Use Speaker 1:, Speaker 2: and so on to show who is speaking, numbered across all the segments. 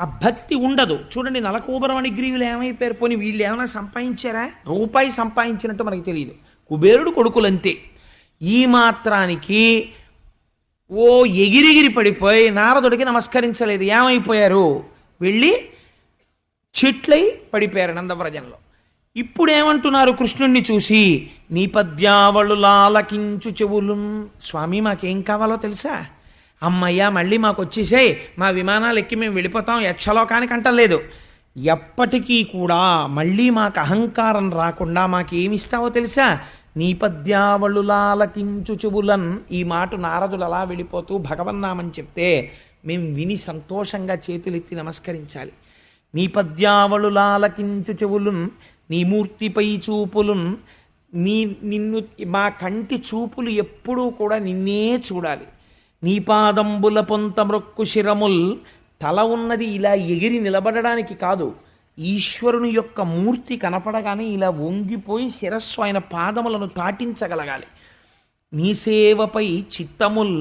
Speaker 1: ఆ భక్తి ఉండదు. చూడండి, నలకూబరమణి గ్రీవులు ఏమైపోయారు? పోనీ వీళ్ళు ఏమైనా సంపాదించారా? రూపాయి సంపాదించినట్టు మనకి తెలియదు. కుబేరుడు కొడుకులంతే. ఈ మాత్రానికి ఓ ఎగిరిగిరి పడిపోయి నారదుడికి నమస్కరించలేదు. ఏమైపోయారు? వెళ్ళి చెట్లై పడిపోయారు నందవ్రజంలో. ఇప్పుడు ఏమంటున్నారు కృష్ణుణ్ణి చూసి? నీ పద్యావళు లాలకించు చెవులు. స్వామి, మాకేం కావాలో తెలుసా? అమ్మయ్యా, మళ్ళీ మాకు వచ్చేసాయి, మా విమానాలు ఎక్కి మేము వెళ్ళిపోతాం యక్షలోకానికి అంటలేదు. ఎప్పటికీ కూడా మళ్ళీ మాకు అహంకారం రాకుండా మాకేమిస్తావో తెలుసా? నీ పద్యావళు లాలకించు చెవులన్. ఈ మాట నారదుడు అలా వెళ్ళిపోతూ భగవన్నామని చెప్తే మేము విని సంతోషంగా చేతులెత్తి నమస్కరించాలి. నీ పద్యావళు లాలకించు చెవులున్, నీ మూర్తిపై చూపులున్. నిన్ను మా కంటి చూపులు ఎప్పుడూ కూడా నిన్నే చూడాలి. నీ పాదంబుల పొంత మ్రొక్కు శిరముల్. తల ఉన్నది ఇలా ఎగిరి నిలబడడానికి కాదు, ఈశ్వరుని యొక్క మూర్తి కనపడగానే ఇలా వంగిపోయి శిరస్సు ఆయన పాదములను తాటించగలగాలి. నీ సేవపై చిత్తముల్.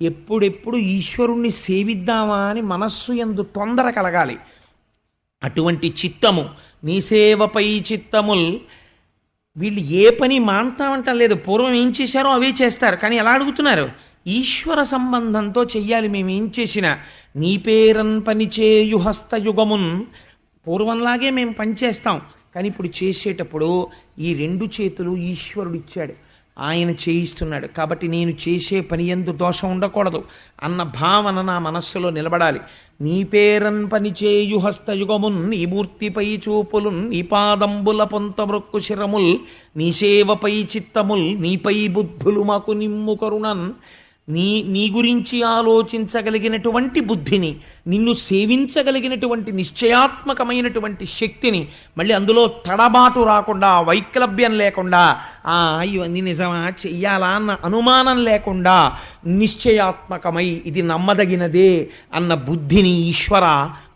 Speaker 1: ఎప్పుడెప్పుడు ఈశ్వరుణ్ణి సేవిద్దామా అని మనస్సు యందు తొందర కలగాలి. అటువంటి చిత్తము, నీ సేవపై చిత్తముల్. వీళ్ళు ఏ పని మాంతామంటం లేదు. పూర్వం ఏం చేశారో అవే చేస్తారు. కానీ ఎలా అడుగుతున్నారు? ఈశ్వర సంబంధంతో చెయ్యాలి మేము ఏం చేసినా. నీ పేరన్ పనిచేయు హస్తయుగమున్. పూర్వంలాగే మేము పనిచేస్తాం, కానీ ఇప్పుడు చేసేటప్పుడు ఈ రెండు చేతులు ఈశ్వరుడు ఇచ్చాడు, ఆయన చేయిస్తున్నాడు. కాబట్టి నేను చేసే పని యందు దోషం ఉండకూడదు అన్న భావన నా మనస్సులో నిలబడాలి. నీ పేరన్ పనిచేయు హస్తయుగమున్, నీ మూర్తిపై చూపులున్, నీ పాదంబుల పొంత మ్రొక్కు శిరముల్, నీ సేవపై చిత్తముల్, నీపై బుద్ధులు మాకు నిమ్ము కరుణన్. నీ గురించి ఆలోచించగలిగినటువంటి బుద్ధిని, నిన్ను సేవించగలిగినటువంటి నిశ్చయాత్మకమైనటువంటి శక్తిని, మళ్ళీ అందులో తడబాటు రాకుండా, వైక్లభ్యం లేకుండా, ఇవన్నీ నిజమా చెయ్యాలా అన్న అనుమానం లేకుండా నిశ్చయాత్మకమై ఇది నమ్మదగినదే అన్న బుద్ధిని ఈశ్వర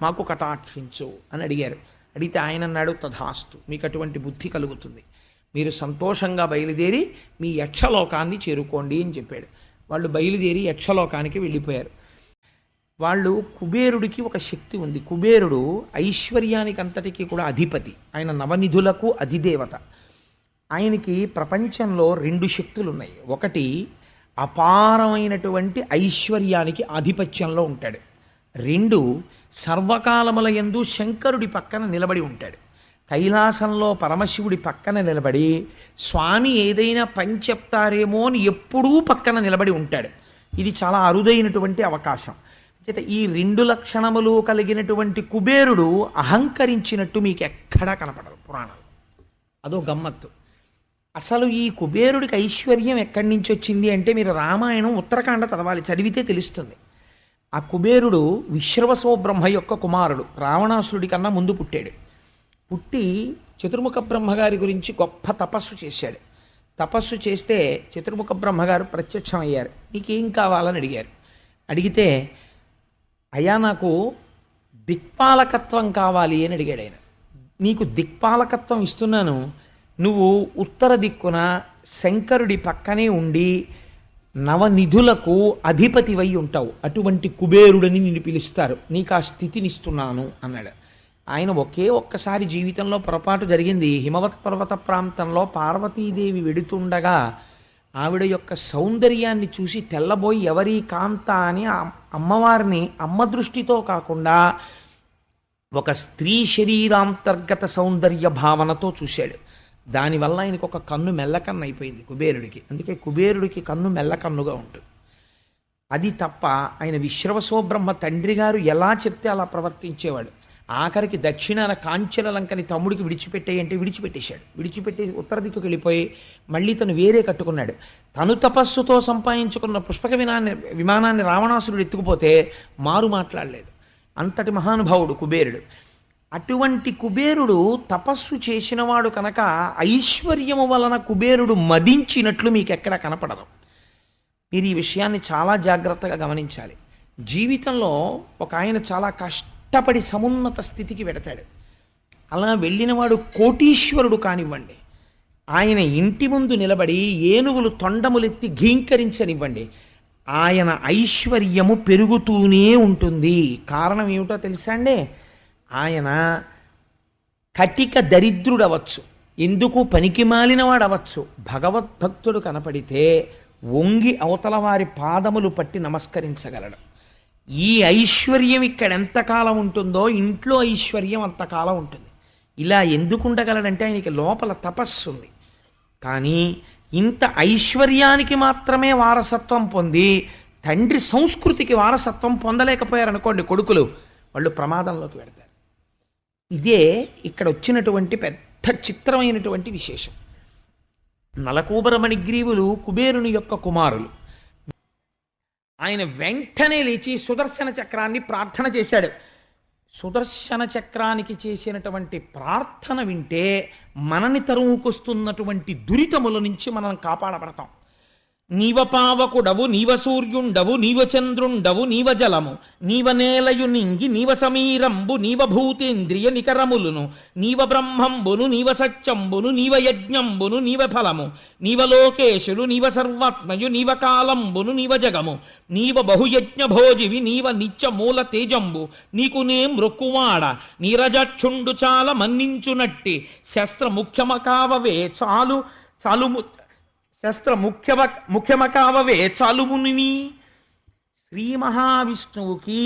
Speaker 1: మాకు కటాక్షించు అని అడిగారు. అడిగితే ఆయన అన్నాడు, తథాస్తు, మీకు అటువంటి బుద్ధి కలుగుతుంది, మీరు సంతోషంగా బయలుదేరి మీ యక్షలోకాన్ని చేరుకోండి అని చెప్పాడు. వాళ్ళు బయలుదేరి యక్షలోకానికి వెళ్ళిపోయారు. వాళ్ళు, కుబేరుడికి ఒక శక్తి ఉంది. కుబేరుడు ఐశ్వర్యానికి అంతటికీ కూడా అధిపతి. ఆయన నవనిధులకు అధిదేవత. ఆయనకి ప్రపంచంలో రెండు శక్తులు ఉన్నాయి. ఒకటి, అపారమైనటువంటి ఐశ్వర్యానికి ఆధిపత్యంలో ఉంటాడు. రెండు, సర్వకాలముల యందు శంకరుడి పక్కన నిలబడి ఉంటాడు. కైలాసంలో పరమశివుడి పక్కన నిలబడి స్వామి ఏదైనా పని చెప్తారేమో అని ఎప్పుడూ పక్కన నిలబడి ఉంటాడు. ఇది చాలా అరుదైనటువంటి అవకాశం. అయితే ఈ రెండు లక్షణములు కలిగినటువంటి కుబేరుడు అహంకరించినట్టు మీకు ఎక్కడా కనపడదు పురాణాలు. అదో గమ్మత్తు. అసలు ఈ కుబేరుడికి ఐశ్వర్యం ఎక్కడి నుంచి వచ్చింది అంటే మీరు రామాయణం ఉత్తరాఖండ చదవాలి, చదివితే తెలుస్తుంది. ఆ కుబేరుడు విశ్రవసో బ్రహ్మ యొక్క కుమారుడు. రావణాసురుడి కన్నా ముందు పుట్టాడు. పుట్టి చతుర్ముఖ బ్రహ్మగారి గురించి గొప్ప తపస్సు చేశాడు. తపస్సు చేస్తే చతుర్ముఖ బ్రహ్మగారు ప్రత్యక్షం అయ్యారు. నీకేం కావాలని అడిగారు. అడిగితే, అయ్యా నాకు దిక్పాలకత్వం కావాలి అని అడిగాడు ఆయన. నీకు దిక్పాలకత్వం ఇస్తున్నాను, నువ్వు ఉత్తర దిక్కున శంకరుడి పక్కనే ఉండి నవనిధులకు అధిపతివై ఉంటావు, అటువంటి కుబేరుడని నిన్ను పిలుస్తారు, నీకు ఆ స్థితినిస్తున్నాను అన్నాడు. ఆయన ఒక్కసారి జీవితంలో పొరపాటు జరిగింది. హిమవత్ పర్వత ప్రాంతంలో పార్వతీదేవి వెడుతుండగా ఆవిడ యొక్క సౌందర్యాన్ని చూసి తెల్లబోయి ఎవరి కాంత అని అమ్మవారిని అమ్మ దృష్టితో కాకుండా ఒక స్త్రీ శరీరాంతర్గత సౌందర్య భావనతో చూశాడు. దానివల్ల ఆయనకు ఒక కన్ను మెల్లకన్ను అయిపోయింది కుబేరుడికి. అందుకే కుబేరుడికి కన్ను మెల్లకన్నుగా ఉంటుంది. అది తప్ప ఆయన విశ్రవసో బ్రహ్మ తండ్రి గారు ఎలా చెప్తే అలా ప్రవర్తించేవాడు. ఆఖరికి దక్షిణాన కాంచన లంకని తమ్ముడికి విడిచిపెట్టేయంటే విడిచిపెట్టేశాడు. విడిచిపెట్టి ఉత్తర దిక్కుకు వెళ్ళిపోయి మళ్ళీ తను వేరే కట్టుకున్నాడు. తను తపస్సుతో సంపాదించుకున్న పుష్పక విమానాన్ని రావణాసురుడు ఎత్తుకుపోతే మారు మాట్లాడలేదు. అంతటి మహానుభావుడు కుబేరుడు. అటువంటి కుబేరుడు తపస్సు చేసినవాడు కనుక ఐశ్వర్యము వలన కుబేరుడు మదించినట్లు మీకు ఎక్కడ కనపడదు. మీరు ఈ విషయాన్ని చాలా జాగ్రత్తగా గమనించాలి. జీవితంలో ఒక ఆయన చాలా కష్టపడి సమున్నత స్థితికి వెడతాడు. అలా వెళ్ళినవాడు కోటీశ్వరుడు కానివ్వండి, ఆయన ఇంటి ముందు నిలబడి ఏనుగులు తొండములెత్తి ఘీంకరించనివ్వండి, ఆయన ఐశ్వర్యము పెరుగుతూనే ఉంటుంది. కారణం ఏమిటో తెలుసా అండి? ఆయన కటిక దరిద్రుడవచ్చు, ఎందుకు పనికి మాలినవాడవచ్చు, భగవద్భక్తుడు కనపడితే వంగి అవతల వారి పాదములు పట్టి నమస్కరించగలడు. ఈ ఐశ్వర్యం ఇక్కడ ఎంతకాలం ఉంటుందో ఇంట్లో ఐశ్వర్యం అంతకాలం ఉంటుంది. ఇలా ఎందుకు ఉండగలడంటే ఆయనకి లోపల తపస్సు ఉంది. కానీ ఇంత ఐశ్వర్యానికి మాత్రమే వారసత్వం పొంది తండ్రి సంస్కృతికి వారసత్వం పొందలేకపోయారనుకోండి కొడుకులు, వాళ్ళు ప్రమాదంలోకి వెడతారు. ఇదే ఇక్కడ వచ్చినటువంటి పెద్ద చిత్రమైనటువంటి విశేషం. నలకూబర మణిగ్రీవులు కుబేరుని యొక్క కుమారులు. ఆయన వెంటనే లేచి సుదర్శన చక్రాన్ని ప్రార్థన చేశాడు. సుదర్శన చక్రానికి చేసినటువంటి ప్రార్థన వింటే మనని తరుముకొస్తున్నటువంటి దురితముల నుంచి మనం కాపాడబడతాం. నీవ పావకుడవు, నీవ సూర్యుండవు, నీవ చంద్రుండవు, నీవ జలము, నీవ నేలయు నింగి, నీవ సమీరంబు, నీవ భూతేంద్రియ నికరములును, నీవ బ్రహ్మంబును, నీవ సత్యంబును, నీవ యజ్ఞంబును, నీవ ఫలము, నీవ లోకేశులు, నీవ సర్వాత్మయు, నీవ కాలంబును, నీవ జగము, నీవ బహుయజ్ఞ భోజివి, నీవ నిత్య మూల తేజంబు, నీకు నే మృక్కువాడ, నీరజక్షుండు చాల మన్నించునట్టి, శస్త్ర ముఖ్యమకావవే చాలు చాలు శస్త్ర ముఖ్యమకావవే చాలుముని. శ్రీ మహావిష్ణువుకి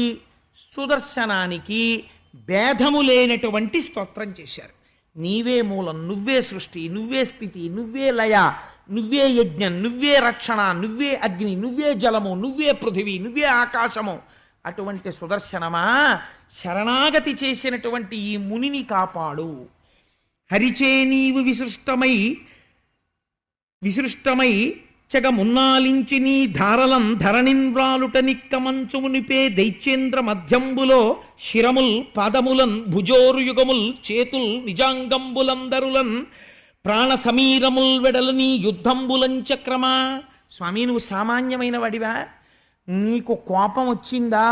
Speaker 1: సుదర్శనానికి భేదము లేనటువంటి స్తోత్రం చేశారు. నీవే మూలం, నువ్వే సృష్టి, నువ్వే స్థితి, నువ్వే లయ, నువ్వే యజ్ఞం, నువ్వే రక్షణ, నువ్వే అగ్ని, నువ్వే జలము, నువ్వే పృథివీ, నువ్వే ఆకాశము. అటువంటి సుదర్శనమా, శరణాగతి చేసినటువంటి ఈ మునిని కాపాడు. హరిచే నీవు విసృష్టమై చెగమున్నాలించి నీ ధారలం ధరణిన్వ్రాలుట నిక్కమంచుమునిపే దైత్యేంద్ర మధ్యంబులో శిరముల్ పాదములన్ భుజోరు యుగముల్ చేతుల్ నిజాంగంబులందరులన్ ప్రాణ సమీరముల్ వెడలని యుద్ధంబులంచక్రమా. స్వామి, నువ్వు సామాన్యమైన వాడివా? నీకు కోపం వచ్చిందా?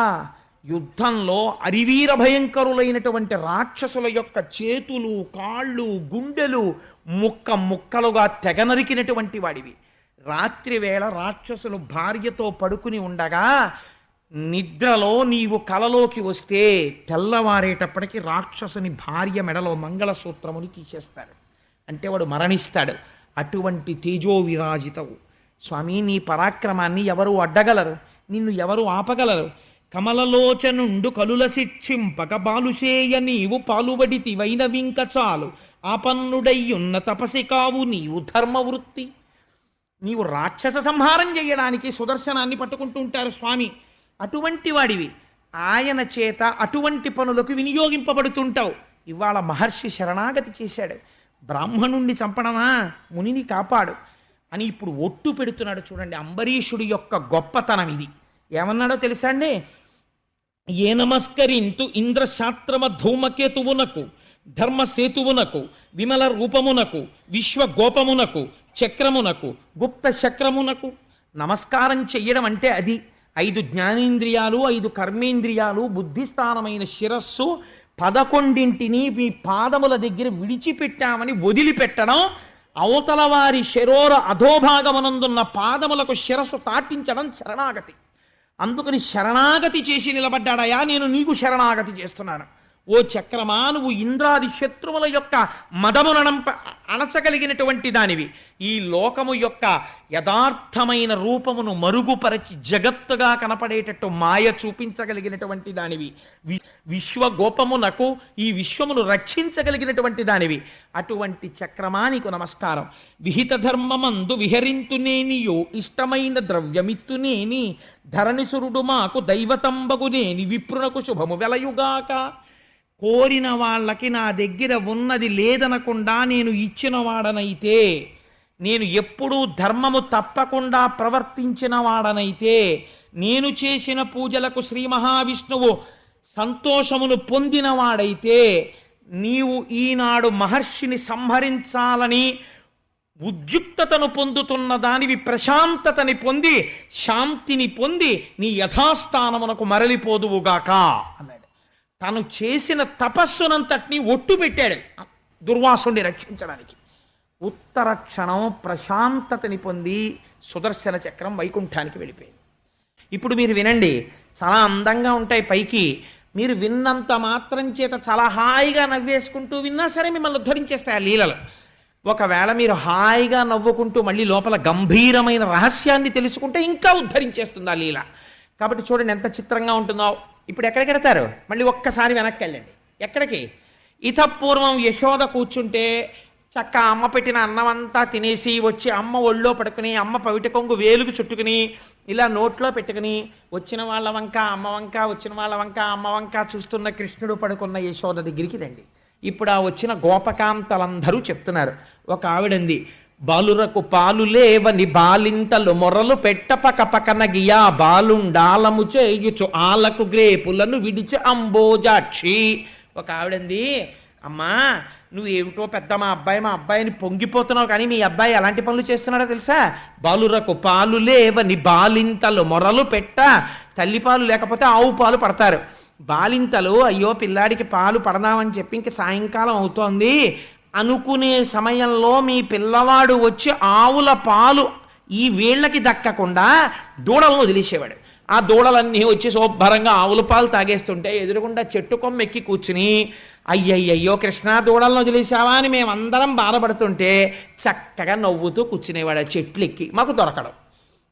Speaker 1: యుద్ధంలో అరివీర భయంకరులైనటువంటి రాక్షసుల యొక్క చేతులు, కాళ్ళు, గుండెలు ముక్కలుగా తెగనరికినటువంటి వాడివి. రాత్రి వేళ రాక్షసులు భార్యతో పడుకుని ఉండగా నిద్రలో నీవు కలలోకి వస్తే తెల్లవారేటప్పటికి రాక్షసుని భార్య మెడలో మంగళసూత్రముని తీసేస్తారు, అంటే వాడు మరణిస్తాడు. అటువంటి తేజో విరాజితవు స్వామి. నీ పరాక్రమాన్ని ఎవరు అడ్డగలరు? నిన్ను ఎవరు ఆపగలరు? కమలలోచనుండు కలుల శిక్షింపక బాలుసేయ నీవు పాలుబడితి వైనవింక చాలు, ఆపన్నుడయ్యున్న తపసి కావు నీవు ధర్మవృత్తి. నీవు రాక్షస సంహారం చేయడానికి సుదర్శనాన్ని పట్టుకుంటూ ఉంటారు స్వామి. అటువంటి వాడివి, ఆయన చేత అటువంటి పనులకు వినియోగింపబడుతుంటావు. ఇవాళ మహర్షి శరణాగతి చేశాడు. బ్రాహ్మణుణ్ణి చంపడమా? మునిని కాపాడు అని ఇప్పుడు ఒట్టు పెడుతున్నాడు. చూడండి, అంబరీషుడి యొక్క గొప్పతనం ఇది. ఏమన్నాడో తెలుసా అండి? ఏ నమస్కరింతు ఇంద్రశాస్త్రమ ధూమకేతువునకు, ధర్మసేతువునకు, విమల రూపమునకు, విశ్వగోపమునకు, చక్రమునకు, గుప్త చక్రమునకు నమస్కారం చెయ్యడం అంటే అది. 5 జ్ఞానేంద్రియాలు, 5 కర్మేంద్రియాలు, బుద్ధిస్థానమైన శిరస్సు 11ంటిని మీ పాదముల దగ్గర విడిచిపెట్టామని వదిలిపెట్టడం, అవతల వారి శరోర అధోభాగమనందున్న పాదములకు శిరస్సు తాటించడం శరణాగతి. అందుకని శరణాగతి చేసి నిలబడ్డాడయా, నేను నీకు శరణాగతి చేస్తున్నాను. ఓ చక్రమా, నువ్వు ఇంద్రాది శత్రువుల యొక్క మదములను అణచగలిగినటువంటి దానివి. ఈ లోకము యొక్క యథార్థమైన రూపమును మరుగుపరచి జగత్తుగా కనపడేటట్టు మాయ చూపించగలిగినటువంటి దానివి. విశ్వగోపమునకు ఈ విశ్వమును రక్షించగలిగినటువంటి దానివి. అటువంటి చక్రమా నీకు నమస్కారం. విహిత ధర్మమందు విహరింతునేనియో ఇష్టమైన ద్రవ్యమిత్తునేని, ధరణిసురుడు మాకు దైవతంబగునేని, విప్రునకు శుభము వెలయుగాక. కోరిన వాళ్ళకి నా దగ్గర ఉన్నది లేదనకుండా నేను ఇచ్చిన వాడనైతే, నేను ఎప్పుడూ ధర్మము తప్పకుండా ప్రవర్తించిన వాడనైతే, నేను చేసిన పూజలకు శ్రీ మహావిష్ణువు సంతోషమును పొందినవాడైతే, నీవు ఈనాడు మహర్షిని సంహరించాలని ఉద్యుక్తతను పొందుతున్న దానివి ప్రశాంతతని పొంది, శాంతిని పొంది నీ యథాస్థానమునకు మరలిపోదువుగాక అన్నాడు. తను చేసిన తపస్సునంతటినీ ఒట్టు పెట్టాడు దుర్వాసుని రక్షించడానికి. ఉత్తర క్షణం ప్రశాంతతని పొంది సుదర్శన చక్రం వైకుంఠానికి వెళ్ళిపోయింది. ఇప్పుడు మీరు వినండి, చాలా అందంగా ఉంటాయి పైకి. మీరు విన్నంత మాత్రం చేత చాలా హాయిగా నవ్వేసుకుంటూ విన్నా సరే మిమ్మల్ని ఉద్ధరించేస్తాయి ఆ లీలలు. ఒకవేళ మీరు హాయిగా నవ్వుకుంటూ మళ్ళీ లోపల గంభీరమైన రహస్యాన్ని తెలుసుకుంటే ఇంకా ఉద్ధరించేస్తుంది ఆ లీల. కాబట్టి చూడండి ఎంత చిత్రంగా ఉంటుందో. ఇప్పుడు ఎక్కడికి వెడతారు? మళ్ళీ ఒక్కసారి వెనక్కి వెళ్ళండి. ఎక్కడికి? ఇతపూర్వం యశోద కూర్చుంటే చక్క అమ్మ పెట్టిన అన్నం అంతా తినేసి వచ్చి అమ్మ ఒళ్ళో పడుకుని అమ్మ పవిట కొంగు వేలుకు చుట్టుకుని ఇలా నోట్లో పెట్టుకుని వచ్చిన వాళ్ళ వంక అమ్మ వంక, వచ్చిన వాళ్ళ వంక అమ్మ వంక చూస్తున్న కృష్ణుడు పడుకున్న యశోద దగ్గరికి రండి. ఇప్పుడు ఆ వచ్చిన గోపకాంతలందరూ చెప్తున్నారు. ఒక ఆవిడంది, బాలురకు పాలు లేవని బాలింతలు మొరలు పెట్టపక పకన గియా బాలుండాలము చేయుచు ఆలకు గ్రేపులను విడిచి అంబోజాక్షి. ఒక ఆవిడంది, అమ్మా నువ్వు ఏమిటో పెద్ద మా అబ్బాయిని పొంగిపోతున్నావు, కానీ మీ అబ్బాయి ఎలాంటి పనులు చేస్తున్నాడో తెలుసా? బాలురకు పాలు లేవని బాలింతలు మొరలు పెట్ట, తల్లిపాలు లేకపోతే ఆవు పాలు పడతారు. బాలింతలు అయ్యో పిల్లాడికి పాలు పడదామని చెప్పి ఇంక సాయంకాలం అవుతోంది అనుకునే సమయంలో మీ పిల్లవాడు వచ్చి ఆవుల పాలు ఈ వీళ్ళకి దక్కకుండా దూడలను వదిలేసేవాడు. ఆ దూడలన్నీ వచ్చి శుభ్రంగా ఆవుల పాలు తాగేస్తుంటే ఎదురుగుండా చెట్టు కొమ్మెక్కి కూర్చుని అయ్యయ్యో కృష్ణ దూడలను వదిలేసావా అని మేమందరం బాధపడుతుంటే చక్కగా నవ్వుతూ కూర్చునేవాడు ఆ చెట్లు ఎక్కి. మాకు దొరకడం.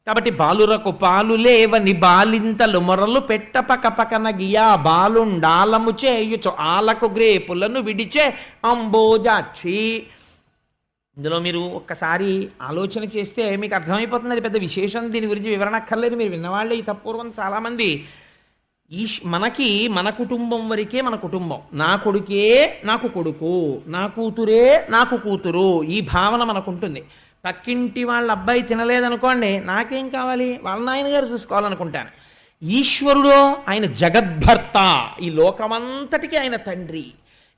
Speaker 1: కాబట్టి బాలురకు పాలు లేవని బాలింతలు మొరలు పెట్టపక పకన గియా బాలుండాలము చేయుచు ఆలకు గ్రేపులను విడిచే అంబోజాక్షి. ఇందులో మీరు ఒక్కసారి ఆలోచన చేస్తే మీకు అర్థమైపోతుంది. అది పెద్ద విశేషం, దీని గురించి వివరణ అక్కర్లేదు. మీరు విన్నవాళ్ళే ఈ తప్పూర్వం చాలామంది. మనకి మన కుటుంబం వరకే మన కుటుంబం, నా కొడుకే నాకు కొడుకు, నా కూతురే నాకు కూతురు, ఈ భావన మనకుంటుంది. పక్కింటి వాళ్ళ అబ్బాయి తినలేదనుకోండి, నాకేం కావాలి, వాళ్ళ నాయనగారు చూసుకోవాలనుకుంటాను. ఈశ్వరుడు ఆయన జగద్భర్త, ఈ లోకమంతటికి ఆయన తండ్రి.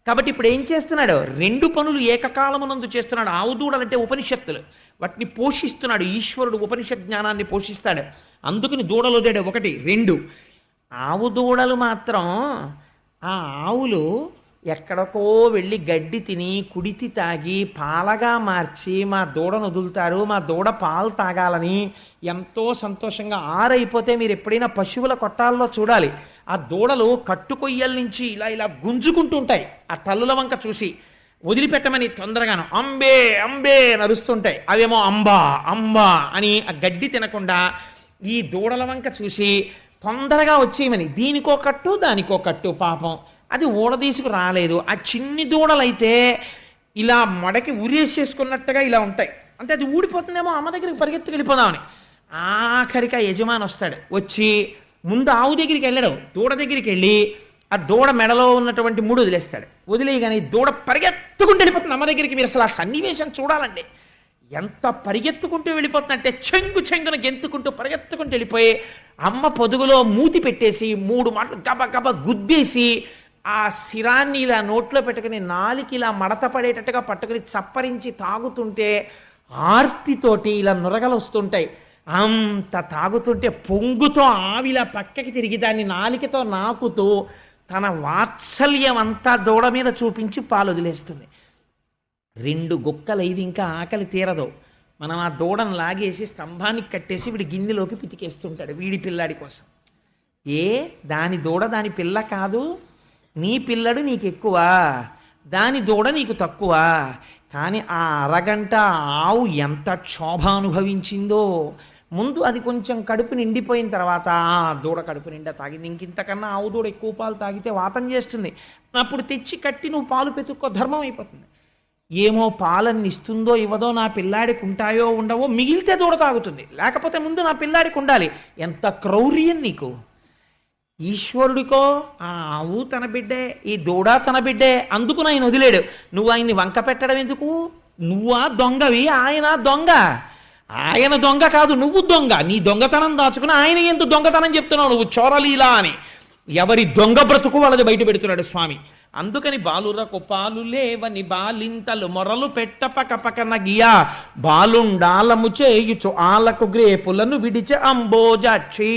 Speaker 1: కాబట్టి ఇప్పుడు ఏం చేస్తున్నాడు? రెండు పనులు ఏకకాలమునందు చేస్తున్నాడు. ఆవు దూడలంటే ఉపనిషత్తులు, వాటిని పోషిస్తున్నాడు ఈశ్వరుడు. ఉపనిషత్ జ్ఞానాన్ని పోషిస్తాడు. అందుకని దూడలు వదిలాడు. ఒకటి. రెండు, ఆవు దూడలు మాత్రం ఆ ఆవులు ఎక్కడికో వెళ్ళి గడ్డి తిని కుడితి తాగి పాలగా మార్చి మా దూడను వదులుతారు, మా దూడ పాలు తాగాలని ఎంతో సంతోషంగా. ఆరైపోతే మీరు ఎప్పుడైనా పశువుల కొట్టాల్లో చూడాలి, ఆ దూడలు కట్టుకొయ్యల నుంచి ఇలా ఇలా గుంజుకుంటూ ఉంటాయి. ఆ తల్లుల వంక చూసి వదిలిపెట్టమని తొందరగాను అంబే అంబే నరుస్తుంటాయి. అవేమో అంబా అంబా అని ఆ గడ్డి తినకుండా ఈ దూడల వంక చూసి తొందరగా వచ్చేయమని, దీనికో కట్టు దానికో కట్టు. పాపం అది ఊడదీసుకు రాలేదు. ఆ చిన్ని దూడలైతే ఇలా మడకి ఉరేసేసుకున్నట్టుగా ఇలా ఉంటాయి. అంటే అది ఊడిపోతుందేమో, అమ్మ దగ్గరికి పరిగెత్తుకు వెళ్ళిపోదామని. ఆఖరికి ఆ యజమాని వస్తాడు. వచ్చి ముందు ఆవు దగ్గరికి వెళ్ళాడు, దూడ దగ్గరికి వెళ్ళి ఆ దూడ మెడలో ఉన్నటువంటి ముడు వదిలేస్తాడు. వదిలేయగానే దూడ పరిగెత్తుకుంటూ వెళ్ళిపోతుంది అమ్మ దగ్గరికి. మీరు అసలు ఆ సన్నివేశం చూడాలండి, ఎంత పరిగెత్తుకుంటూ వెళ్ళిపోతుందంటే చెంగు చెంగున గెంతుకుంటూ పరిగెత్తుకుంటూ వెళ్ళిపోయి అమ్మ పొదుగులో మూతి పెట్టేసి 3 మాటలు గబ గబ గుద్దేసి ఆ శిరాన్ని ఇలా నోట్లో పెట్టుకుని నాలికి ఇలా మడత పడేటట్టుగా పట్టుకుని చప్పరించి తాగుతుంటే ఆర్తితోటి ఇలా నురగలు వస్తుంటాయి. అంత తాగుతుంటే పొంగుతో ఆవిలా పక్కకి తిరిగి దాన్ని నాలికతో నాకుతూ తన వాత్సల్యం అంతా దూడ మీద చూపించి పాలు వదిలేస్తుంది. 2 గుక్కలు ఇది ఇంకా ఆకలి తీరదు. మనం ఆ దూడను లాగేసి స్తంభానికి కట్టేసి వీడి గిన్నెలోకి పితికేస్తుంటాడు వీడి పిల్లాడి కోసం. దాని దూడ దాని పిల్ల కాదు, నీ పిల్లడు నీకు ఎక్కువ, దాని దూడ నీకు తక్కువ. కానీ ఆ అరగంట ఆవు ఎంత క్షోభ అనుభవించిందో. ముందు అది కొంచెం కడుపు నిండిపోయిన తర్వాత ఆ దూడ కడుపు నిండా తాగింది. ఇంకింతకన్నా ఆవు దూడ ఎక్కువ పాలు తాగితే వాతం చేస్తుంది. అప్పుడు తెచ్చి కట్టి నువ్వు పాలు పెతుక్కో, ధర్మం అయిపోతుంది. ఏమో పాలన్ని ఇస్తుందో ఇవ్వదో, నా పిల్లాడికి ఉంటాయో ఉండవో, మిగిలితే దూడ తాగుతుంది, లేకపోతే ముందు నా పిల్లాడికి ఉండాలి. ఎంత క్రౌర్యం నీకు! ఈశ్వరుడికో ఆ ఆవు తన బిడ్డే, ఈ దూడ తన బిడ్డే, అందుకు ఆయన వదిలేడు. నువ్వు ఆయన్ని వంక పెట్టడం ఎందుకు? నువ్వా దొంగవి, ఆయన దొంగ. ఆయన దొంగ కాదు, నువ్వు దొంగ. నీ దొంగతనం దాచుకుని ఆయన ఎందుకు దొంగతనం చెప్తున్నావు నువ్వు? చోరలీలా అని ఎవరి దొంగ బ్రతుకు వాళ్ళది బయట పెడుతున్నాడు స్వామి. అందుకని బాలురకు పాలు లేవని బాలింతలు మొరలు పెట్టపక పకన గియా బాలుండాలము చేయుచు ఆలకు గ్రేపులను విడిచే అంబోజాక్షి.